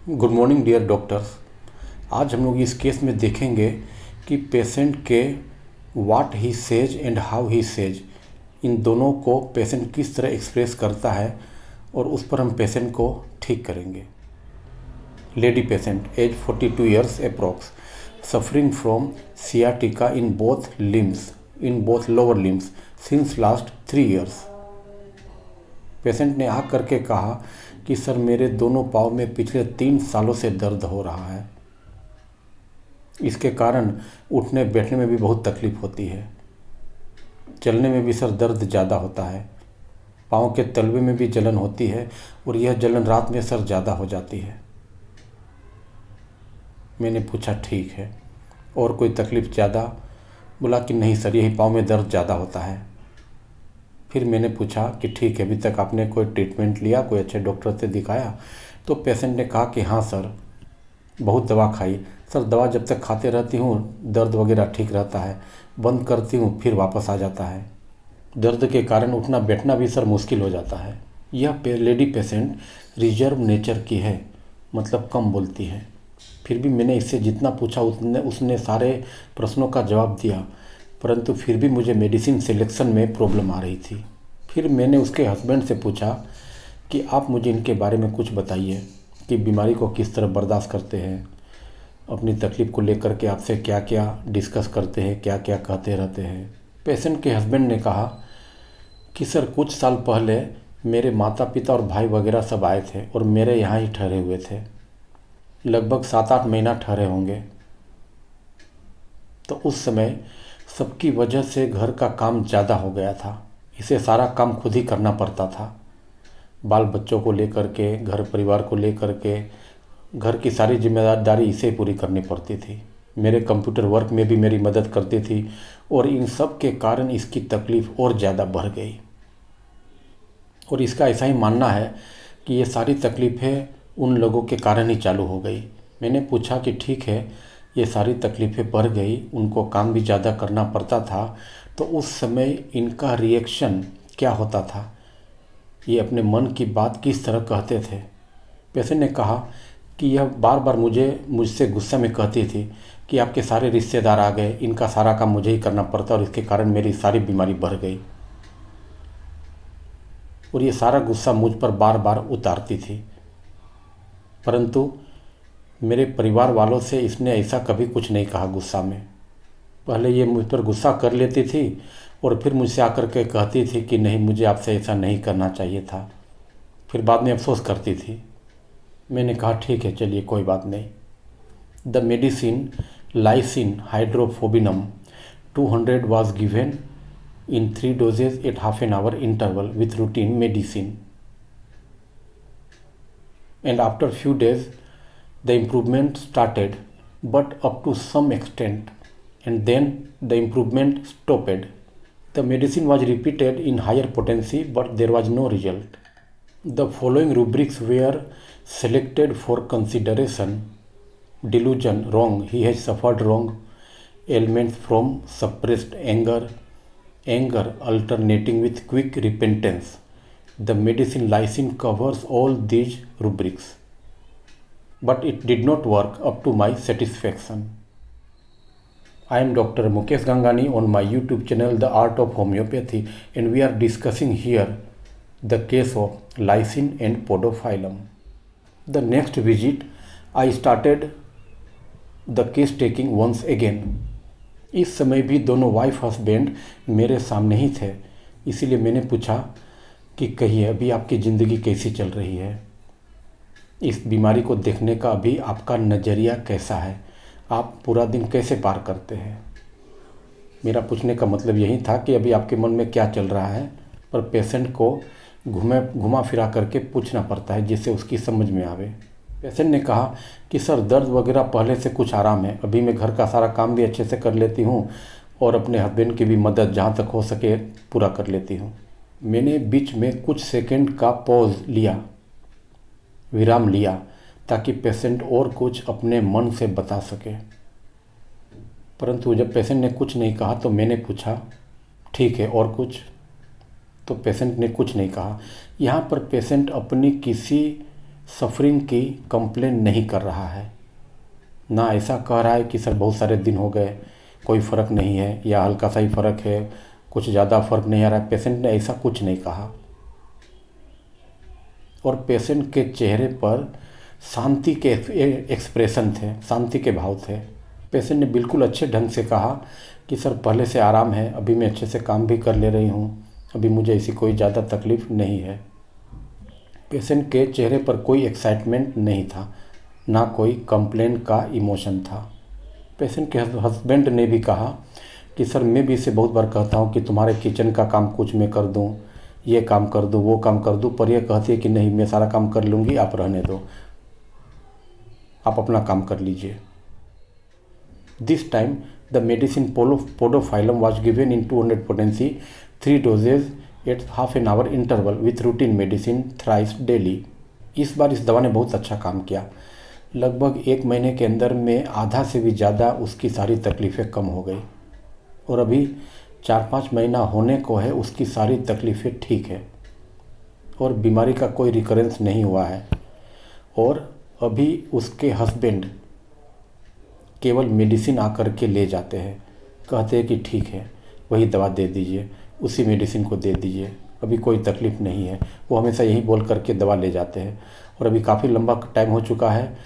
Good morning dear doctors. आज हम लोग इस केस में देखेंगे कि पेशेंट के what he says and how he says, इन दोनों को पेशेंट किस तरह एक्सप्रेस करता है और उस पर हम पेशेंट को ठीक करेंगे। Lady patient age 42 years approx, suffering from sciatica in both lower limbs since last 3 years. Patient ने आ करके कहा कि सर मेरे दोनों पाँव में पिछले 3 सालों से दर्द हो रहा है। इसके कारण उठने बैठने में भी बहुत तकलीफ़ होती है। चलने में भी सर दर्द ज़्यादा होता है। पाँव के तलवे में भी जलन होती है और यह जलन रात में सर ज़्यादा हो जाती है। मैंने पूछा ठीक है, और कोई तकलीफ़ ज़्यादा? बोला कि नहीं सर, यही पाँव में दर्द ज़्यादा होता है। फिर मैंने पूछा कि ठीक है, अभी तक आपने कोई ट्रीटमेंट लिया, कोई अच्छे डॉक्टर से दिखाया? तो पेशेंट ने कहा कि हाँ सर, बहुत दवा खाई। सर दवा जब तक खाते रहती हूँ दर्द वगैरह ठीक रहता है, बंद करती हूँ फिर वापस आ जाता है। दर्द के कारण उठना बैठना भी सर मुश्किल हो जाता है। यह लेडी पेशेंट रिजर्व नेचर की है, मतलब कम बोलती है। फिर भी मैंने इससे जितना पूछा उसने सारे प्रश्नों का जवाब दिया, परंतु फिर भी मुझे मेडिसिन सिलेक्शन में प्रॉब्लम आ रही थी। फिर मैंने उसके हस्बैंड से पूछा कि आप मुझे इनके बारे में कुछ बताइए कि बीमारी को किस तरह बर्दाश्त करते हैं, अपनी तकलीफ़ को लेकर के आपसे क्या क्या डिस्कस करते हैं, क्या क्या कहते रहते हैं। पेशेंट के हस्बैंड ने कहा कि सर कुछ साल पहले मेरे माता पिता और भाई वगैरह सब आए थे और मेरे यहाँ ही ठहरे हुए थे। लगभग 7-8 महीना ठहरे होंगे। तो उस समय सबकी वजह से घर का काम ज़्यादा हो गया था। इसे सारा काम खुद ही करना पड़ता था। बाल बच्चों को लेकर के, घर परिवार को लेकर के, घर की सारी जिम्मेदारी इसे पूरी करनी पड़ती थी। मेरे कंप्यूटर वर्क में भी मेरी मदद करती थी और इन सब के कारण इसकी तकलीफ़ और ज़्यादा बढ़ गई। और इसका ऐसा ही मानना है कि ये सारी तकलीफ़ें उन लोगों के कारण ही चालू हो गई। मैंने पूछा कि ठीक है, ये सारी तकलीफ़ें बढ़ गई, उनको काम भी ज़्यादा करना पड़ता था, तो उस समय इनका रिएक्शन क्या होता था, ये अपने मन की बात किस तरह कहते थे। पेशेंट ने कहा कि यह बार बार मुझसे गुस्से में कहती थी कि आपके सारे रिश्तेदार आ गए, इनका सारा काम मुझे ही करना पड़ता और इसके कारण मेरी सारी बीमारी बढ़ गई। और ये सारा गुस्सा मुझ पर बार बार उतारती थी, परंतु मेरे परिवार वालों से इसने ऐसा कभी कुछ नहीं कहा गुस्सा में। पहले ये मुझ पर गुस्सा कर लेती थी और फिर मुझसे आकर के कहती थी कि नहीं, मुझे आपसे ऐसा नहीं करना चाहिए था। फिर बाद में अफसोस करती थी। मैंने कहा ठीक है, चलिए कोई बात नहीं। The medicine lyssin hydrophobinum 200 was given in 3 doses at half an hour interval with routine medicine. And after few days the improvement started, but up to some extent, and then the improvement stopped. The medicine was repeated in higher potency, but there was no result. The following rubrics were selected for consideration: delusion, wrong, he has suffered wrong ailments from suppressed anger alternating with quick repentance. The medicine lysine covers all these rubrics, but it did not work up to my satisfaction. I am Dr. Mukesh Gangani on my YouTube channel The Art of Homeopathy, and we are discussing here the case of lysine and podophyllum. The next visit I started the case taking once again. इस समय भी दोनों wife husband मेरे सामने ही थे, इसीलिए मैंने पूछा कि कहिए अभी आपकी ज़िंदगी कैसी चल रही है, इस बीमारी को देखने का अभी आपका नज़रिया कैसा है, आप पूरा दिन कैसे पार करते हैं। मेरा पूछने का मतलब यही था कि अभी आपके मन में क्या चल रहा है, पर पेशेंट को घुमा फिरा करके पूछना पड़ता है जिससे उसकी समझ में आवे। पेशेंट ने कहा कि सर दर्द वगैरह पहले से कुछ आराम है, अभी मैं घर का सारा काम भी अच्छे से कर लेती हूँ और अपने हस्बैंड की भी मदद जहाँ तक हो सके पूरा कर लेती हूँ। मैंने बीच में कुछ सेकंड का पॉज लिया, विराम लिया, ताकि पेशेंट और कुछ अपने मन से बता सके, परंतु जब पेशेंट ने कुछ नहीं कहा तो मैंने पूछा ठीक है और कुछ, तो पेशेंट ने कुछ नहीं कहा। यहाँ पर पेशेंट अपनी किसी सफरिंग की कंप्लेन नहीं कर रहा है, ना ऐसा कह रहा है कि सर बहुत सारे दिन हो गए कोई फ़र्क नहीं है या हल्का सा ही फ़र्क है, कुछ ज़्यादा फ़र्क नहीं आ रहा है। पेशेंट ने ऐसा कुछ नहीं कहा और पेशेंट के चेहरे पर शांति के एक्सप्रेशन थे, शांति के भाव थे। पेशेंट ने बिल्कुल अच्छे ढंग से कहा कि सर पहले से आराम है, अभी मैं अच्छे से काम भी कर ले रही हूँ, अभी मुझे ऐसी कोई ज़्यादा तकलीफ़ नहीं है। पेशेंट के चेहरे पर कोई एक्साइटमेंट नहीं था, ना कोई कंप्लेन का इमोशन था। पेशेंट के हस्बैंड ने भी कहा कि सर मैं भी इसे बहुत बार कहता हूँ कि तुम्हारे किचन का काम कुछ मैं कर दूँ, ये काम कर दूँ, वो काम कर दूँ, पर यह कहती है कि नहीं मैं सारा काम कर लूँगी, आप रहने दो, आप अपना काम कर लीजिए। This time the medicine podophyllum was given in 200 potency 3 doses at half an hour interval with routine medicine thrice daily. इस बार इस दवा ने बहुत अच्छा काम किया। लगभग 1 महीने के अंदर में आधा से भी ज़्यादा उसकी सारी तकलीफ़ें कम हो गई और अभी 4-5 महीना होने को है, उसकी सारी तकलीफ़ें ठीक है और बीमारी का कोई रिकरेंस नहीं हुआ है। और अभी उसके हस्बैंड केवल मेडिसिन आकर के ले जाते हैं, कहते हैं कि ठीक है वही दवा दे दीजिए, उसी मेडिसिन को दे दीजिए, अभी कोई तकलीफ़ नहीं है। वो हमेशा यही बोल करके दवा ले जाते हैं और अभी काफ़ी लंबा टाइम हो चुका है,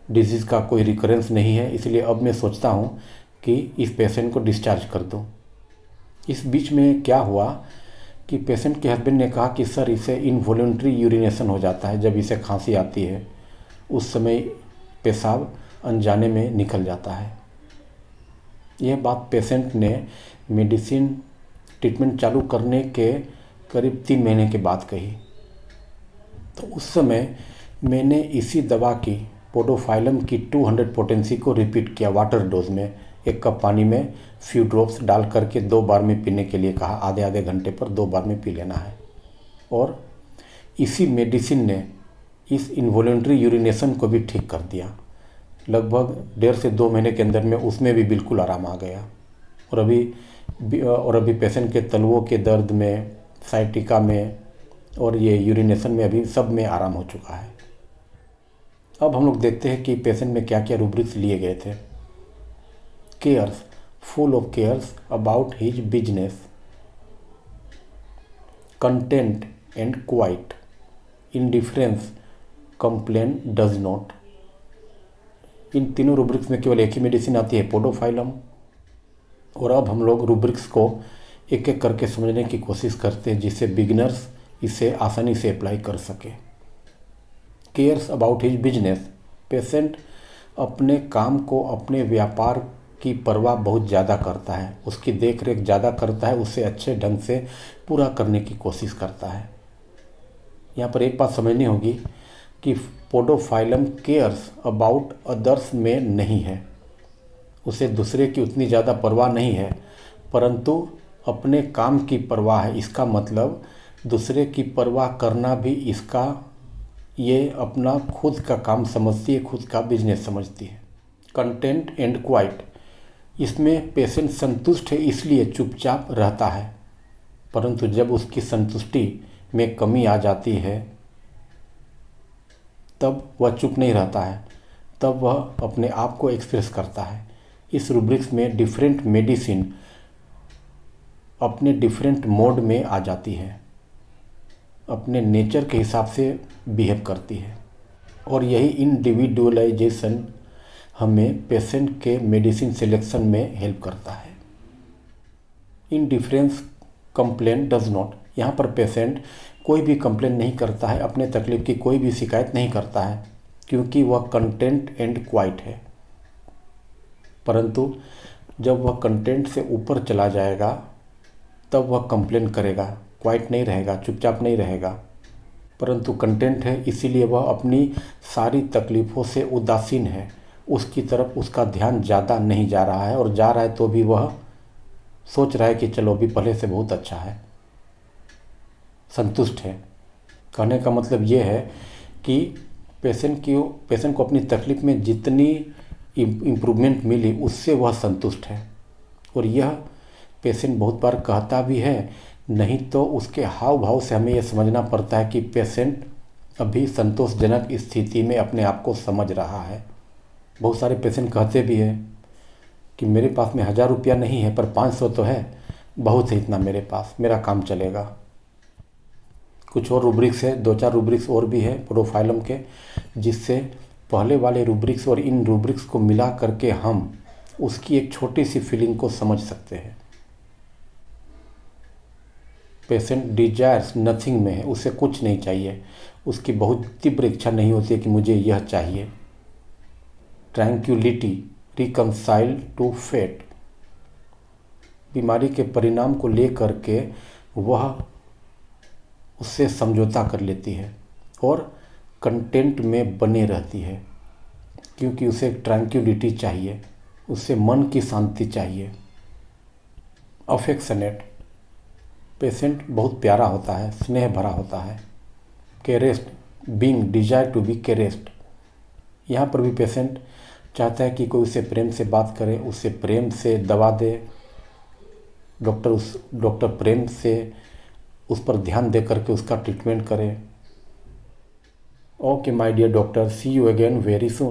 डिजीज़ का कोई रिकरेंस नहीं है, इसलिए अब मैं सोचता हूँ कि इस पेशेंट को डिस्चार्ज कर दूँ। इस बीच में क्या हुआ कि पेशेंट के हस्बैंड ने कहा कि सर इसे इनवॉलंटरी यूरिनेशन हो जाता है, जब इसे खांसी आती है उस समय पेशाब अनजाने में निकल जाता है। यह बात पेशेंट ने मेडिसिन ट्रीटमेंट चालू करने के करीब 3 महीने के बाद कही। तो उस समय मैंने इसी दवा की पोडोफाइलम की 200 potency को रिपीट किया वाटर डोज में। 1 कप पानी में फ्यू ड्रॉप्स डाल करके 2 बार में पीने के लिए कहा, आधे आधे घंटे पर 2 बार में पी लेना है। और इसी मेडिसिन ने इस इनवॉलंटरी यूरिनेशन को भी ठीक कर दिया। लगभग 1.5 से 2 महीने के अंदर में उसमें भी बिल्कुल आराम आ गया और अभी पेशेंट के तलवों के दर्द में, साइटिका में और ये यूरिनेशन में अभी सब में आराम हो चुका है। अब हम लोग देखते हैं कि पेशेंट में क्या क्या रूब्रिक्स लिए गए थे। Cares, full of cares about his business, content and quiet, indifference, complain, does not. इन तीनों रूब्रिक्स में केवल एक ही मेडिसिन आती है, पोडोफाइलम। और अब हम लोग रूब्रिक्स को एक एक करके समझने की कोशिश करते हैं जिससे बिगिनर्स इसे आसानी से अप्लाई कर सके। Cares about his business, patient अपने काम को, अपने व्यापार की परवाह बहुत ज़्यादा करता है, उसकी देख रेख ज़्यादा करता है, उसे अच्छे ढंग से पूरा करने की कोशिश करता है। यहाँ पर एक बात समझनी होगी कि पोडोफाइलम केयर्स अबाउट अदर्स में नहीं है, उसे दूसरे की उतनी ज़्यादा परवाह नहीं है, परंतु अपने काम की परवाह है। इसका मतलब दूसरे की परवाह करना भी इसका, ये अपना खुद का काम समझती है, खुद का बिजनेस समझती है। कंटेंट एंड क्वाइट, इसमें पेशेंट संतुष्ट है इसलिए चुपचाप रहता है, परंतु जब उसकी संतुष्टि में कमी आ जाती है तब वह चुप नहीं रहता है, तब वह अपने आप को एक्सप्रेस करता है। इस रूब्रिक्स में डिफरेंट मेडिसिन अपने डिफरेंट मोड में आ जाती है, अपने नेचर के हिसाब से बिहेव करती है और यही इंडिविजुअलाइजेशन हमें पेशेंट के मेडिसिन सिलेक्शन में हेल्प करता है। इंडिफरेंस, कंप्लेन, डज नॉट, यहाँ पर पेशेंट कोई भी कंप्लेन नहीं करता है, अपने तकलीफ की कोई भी शिकायत नहीं करता है क्योंकि वह कंटेंट एंड क्वाइट है। परंतु जब वह कंटेंट से ऊपर चला जाएगा तब वह कंप्लेन करेगा, क्वाइट नहीं रहेगा, चुपचाप नहीं रहेगा। परंतु कंटेंट है इसीलिए वह अपनी सारी तकलीफ़ों से उदासीन है, उसकी तरफ उसका ध्यान ज़्यादा नहीं जा रहा है, और जा रहा है तो भी वह सोच रहा है कि चलो अभी पहले से बहुत अच्छा है, संतुष्ट है। कहने का मतलब ये है कि पेशेंट को अपनी तकलीफ़ में जितनी इम्प्रूवमेंट मिली उससे वह संतुष्ट है। और यह पेशेंट बहुत बार कहता भी है, नहीं तो उसके हाव भाव से हमें यह समझना पड़ता है कि पेशेंट अभी संतोषजनक स्थिति में अपने आप को समझ रहा है। बहुत सारे पेशेंट कहते भी हैं कि मेरे पास में 1000 रुपया नहीं है पर 500 तो है, बहुत है इतना मेरे पास, मेरा काम चलेगा। कुछ और रूब्रिक्स है, 2-4 रूब्रिक्स और भी है प्रोफाइलम के, जिससे पहले वाले रूब्रिक्स और इन रूब्रिक्स को मिला करके हम उसकी एक छोटी सी फीलिंग को समझ सकते हैं। पेशेंट डिजायर्स नथिंग में है, उसे कुछ नहीं चाहिए, उसकी बहुत तीव्र इच्छा नहीं होती है कि मुझे यह चाहिए। ट्रैंक्विलिटी रिकंसाइल टू फेट, बीमारी के परिणाम को लेकर के वह उससे समझौता कर लेती है और कंटेंट में बने रहती है, क्योंकि उसे ट्रैंक्विलिटी चाहिए, उसे मन की शांति चाहिए। अफेक्शनेट, पेशेंट बहुत प्यारा होता है, स्नेह भरा होता है। केरेस्ट, बीइंग डिजायर टू बी केरेस्ट, यहाँ पर भी पेशेंट चाहता है कि कोई उससे प्रेम से बात करे, उससे प्रेम से दवा दे, डॉक्टर प्रेम से उस पर ध्यान दे करके उसका ट्रीटमेंट करे। Okay my dear doctor, see you again very soon.